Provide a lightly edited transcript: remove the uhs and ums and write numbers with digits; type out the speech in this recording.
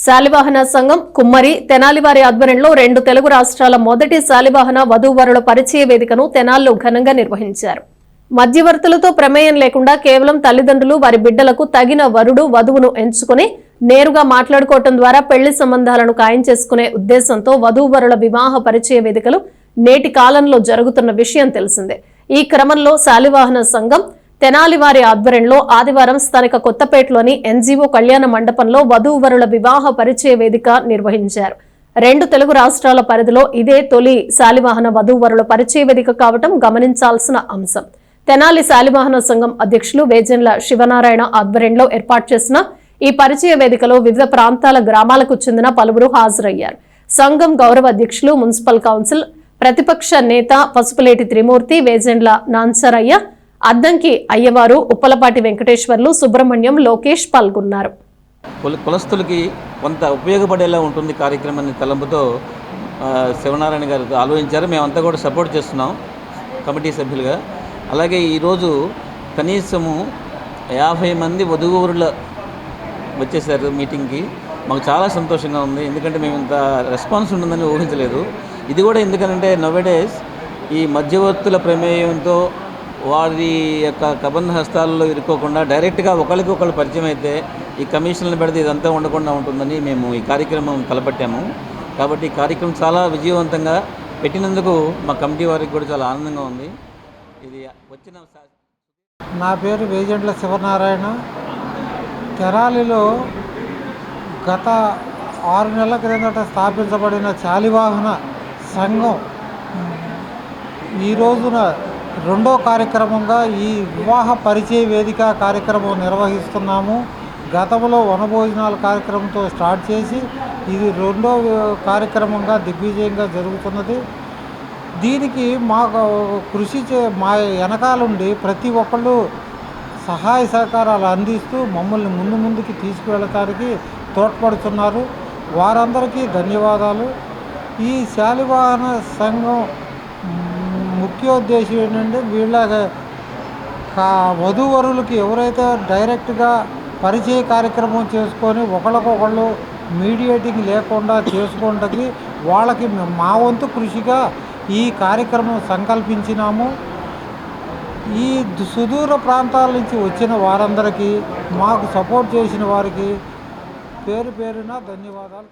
శాలివాహన సంఘం కుమ్మరి తెనాలివారి ఆధ్వర్యంలో 2 తెలుగు రాష్ట్రాల మొదటి శాలివాహన వధూవరుల పరిచయ వేదికను తెనాల్లో ఘనంగా నిర్వహించారు. మధ్యవర్తులతో ప్రమేయం లేకుండా కేవలం తల్లిదండ్రులు వారి బిడ్డలకు తగిన వరుడు వధువును ఎంచుకుని నేరుగా మాట్లాడుకోవటం ద్వారా పెళ్లి సంబంధాలను ఖాయం చేసుకునే ఉద్దేశంతో వధూవరుల వివాహ పరిచయ వేదికలు నేటి కాలంలో జరుగుతున్న విషయం తెలిసిందే. ఈ క్రమంలో శాలివాహన సంఘం తెనాలివారి ఆధ్వర్యంలో ఆదివారం స్థానిక కొత్తపేటలోని ఎన్జీఓ కళ్యాణ మండపంలో వధూవరుల వివాహ పరిచయ వేదిక నిర్వహించారు. 2 తెలుగు రాష్ట్రాల పరిధిలో ఇదే తొలి శాలివాహన వధూవరుల పరిచయ వేదిక కావటం గమనించాల్సిన అంశం. తెనాలి శాలివాహన సంఘం అధ్యక్షులు వేజెండ్ల శివనారాయణ ఆధ్వర్యంలో ఏర్పాటు చేసిన ఈ పరిచయ వేదికలో వివిధ ప్రాంతాల గ్రామాలకు చెందిన పలువురు హాజరయ్యారు. సంఘం గౌరవ అధ్యక్షులు మున్సిపల్ కౌన్సిల్ ప్రతిపక్ష నేత పసుపులేటి త్రిమూర్తి, వేజెండ్ల నాన్సరయ్య, అద్దంకి అయ్యవారు, ఉప్పలపాటి వెంకటేశ్వర్లు, సుబ్రహ్మణ్యం, లోకేష్ పాల్గొన్నారు. కులస్తులకి కొంత ఉపయోగపడేలా ఉంటుంది కార్యక్రమాన్ని తలంపుతో శివనారాయణ గారు ఆలోచించారు. మేమంతా కూడా సపోర్ట్ చేస్తున్నాం కమిటీ సభ్యులుగా. అలాగే ఈరోజు కనీసము 50 మంది వధూవరుల వచ్చేసారు మీటింగ్కి. మాకు చాలా సంతోషంగా ఉంది, ఎందుకంటే మేము ఇంత రెస్పాన్స్ ఉంటుందని ఊహించలేదు. ఇది కూడా ఎందుకంటే నోవేడేస్ ఈ మధ్యవర్తుల ప్రమేయంతో వారి యొక్క కబంధ హస్తాలలో ఇరుక్కోకుండా డైరెక్ట్గా ఒకరికొకరు పరిచయం అయితే ఈ కమిషన్లు పెడితే ఇదంతా ఉండకుండా ఉంటుందని మేము ఈ కార్యక్రమం తలపెట్టాము. కాబట్టి ఈ కార్యక్రమం చాలా విజయవంతంగా పెట్టినందుకు మా కమిటీ వారికి కూడా చాలా ఆనందంగా ఉంది. ఇది వచ్చిన నా పేరు వేజెండ్ల శివనారాయణ. తెనాలిలో గత 6 నెలల క్రిందట స్థాపించబడిన శాలివాహన సంఘం ఈ రోజున 2వ కార్యక్రమంగా ఈ వివాహ పరిచయ వేదిక కార్యక్రమం నిర్వహిస్తున్నాము. గతంలో వనభోజనాల కార్యక్రమంతో స్టార్ట్ చేసి ఇది 2వ కార్యక్రమంగా దిగ్విజయంగా జరుగుతున్నది. దీనికి మాకు మా వెనకాలండి ప్రతి ఒక్కళ్ళు సహాయ సహకారాలు అందిస్తూ మమ్మల్ని ముందుకి తీసుకువెళ్ళటానికి తోడ్పడుతున్నారు. వారందరికీ ధన్యవాదాలు. ఈ శాలివాహన సంఘం ముఖ్యోద్దేశం ఏంటంటే వీళ్ళ వధూవరులకి ఎవరైతే డైరెక్ట్గా పరిచయ కార్యక్రమం చేసుకొని ఒకళ్ళకొకళ్ళు మీడియేటింగ్ లేకుండా చేసుకోవడానికి వాళ్ళకి మా వంతు కృషిగా ఈ కార్యక్రమం సంకల్పించినాము. ఈ సుదూర ప్రాంతాల నుంచి వచ్చిన వారందరికీ మాకు సపోర్ట్ చేసిన వారికి పేరు పేరున ధన్యవాదాలు.